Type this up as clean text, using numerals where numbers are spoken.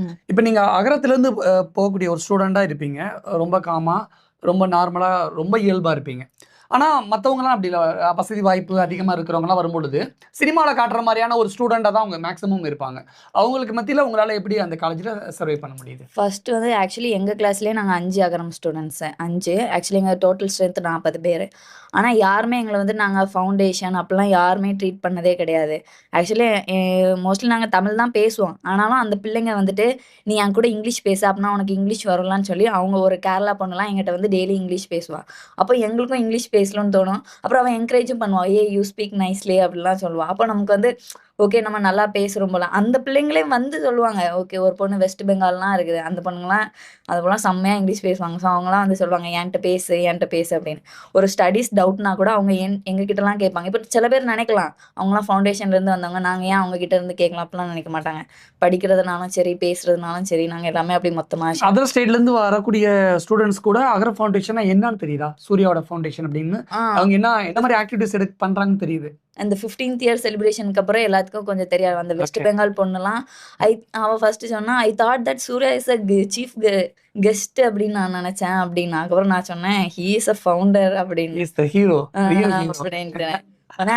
ம். இப்ப நீங்க அகரத்திலேருந்து போகக்கூடிய ஒரு ஸ்டூடெண்ட்டா இருப்பீங்க. ரொம்ப காமா, ரொம்ப நார்மலா, ரொம்ப இயல்பா இருப்பீங்க. ஆனா மத்தவங்கலாம் அப்படி இல்ல. வசதி வாய்ப்பு அதிகமா இருக்கிறவங்கலாம் வரும்பொழுது, சினிமால காட்டுற மாரியான ஒரு ஸ்டூடெண்ட்டா தான் அவங்க மேக்ஸிமம் இருப்பாங்க. அவங்களுக்கு மத்தியில உங்களால எப்படி அந்த காலேஜ்ல சர்வை பண்ண முடியுது? ஃபர்ஸ்ட்டு வந்து ஆக்சுவலி எங்க கிளாஸ்லயே நாங்க 5 அகரம் ஸ்டூடண்ட்ஸு. 5 ஆக்சுவலி எங்க டோட்டல் ஸ்ட்ரென்த் 40 பேரு. ஆனா யாருமே எங்கள வந்து நாங்க ஃபவுண்டேஷன் அப்படிலாம் யாருமே ட்ரீட் பண்ணதே கிடையாது. ஆக்சுவலி மோஸ்ட்லி நாங்க தமிழ் தான் பேசுவோம். ஆனாலும் அந்த பிள்ளைங்க வந்துட்டு, "நீ என் கூட இங்கிலீஷ் பேசு அப்பனா உனக்கு இங்கிலீஷ் வரும்லான்னு" சொல்லி அவங்க ஒரு கேரளா பொண்ணுலாம் என்கிட்ட வந்து டெய்லி இங்கிலீஷ் பேசுவா. அப்போ எங்களுக்கும் இங்கிலீஷ் பேசணும்னு தோணும். அப்புறம் அவ என்கரேஜும் பண்ணுவா. "ஏய் யூ ஸ்பீக் நைஸ்லி" அப்படிலாம் சொல்லுவா. அப்போ நமக்கு வந்து ஓகே நம்ம நல்லா பேசுறோம் போல. அந்த பிள்ளைங்களே வந்து சொல்லுவாங்க. ஓகே ஒரு பொண்ணு வெஸ்ட் பெங்கால்லாம் இருக்குது. அந்த பொண்ணுங்கலாம் அது போல செம்மையா இங்கிலீஷ் பேசுவாங்க. ஸோ அவங்கலாம் வந்து சொல்லுவாங்க, என்ட்ட பேசு அப்படின்னு. ஒரு ஸ்டடீஸ் டவுட்னா கூட அவங்க எங்ககிட்டலாம் கேட்பாங்க. இப்ப சில பேர் நெனைக்கலாம், அவங்கலாம் ஃபவுண்டேஷன்லேருந்து வந்தவங்க. நாங்க ஏன் அவங்க கிட்ட இருந்து கேட்கலாம்? அப்படிலாம் நெனைக்க மாட்டாங்க. படிக்கிறதுனாலும் சரி, பேசுறதுனாலும் சரி, நாங்க எல்லாமே அப்படி மொத்தமா அதர் ஸ்டேட்லேருந்து வரக்கூடிய ஸ்டூடண்ட்ஸ் கூட அகர ஃபவுண்டேஷன்னா என்னன்னு தெரியுதா? சூர்யாவோட ஃபவுண்டேஷன் அப்படின்னு. ஆ. அவங்க என்ன மாரி ஆக்டிவிட்டீஸ் பண்றாங்கன்னு தெரியுது. அந்த 15த் இயர் செலிப்ரேஷனுக்கு அப்புறம் எல்லாத்துக்கும் கொஞ்சம் தெரிய அந்த வெஸ்ட் ஓகே. பெங்கால் பொண்ணுலாம் ஐ அவ ஃபர்ஸ்ட்டு சொன்னா, "I thought that Surya is a chief guest அப்படின்னு நான் நெனச்சேன்" அப்படின்னா. அதுக்கப்புறம் நான் சொன்னேன், "ஹி இஸ் அ ஃபவுண்டர்" அப்படின்னு. Is the hero. Real hero. அப்படின்ட்டு. ஆனா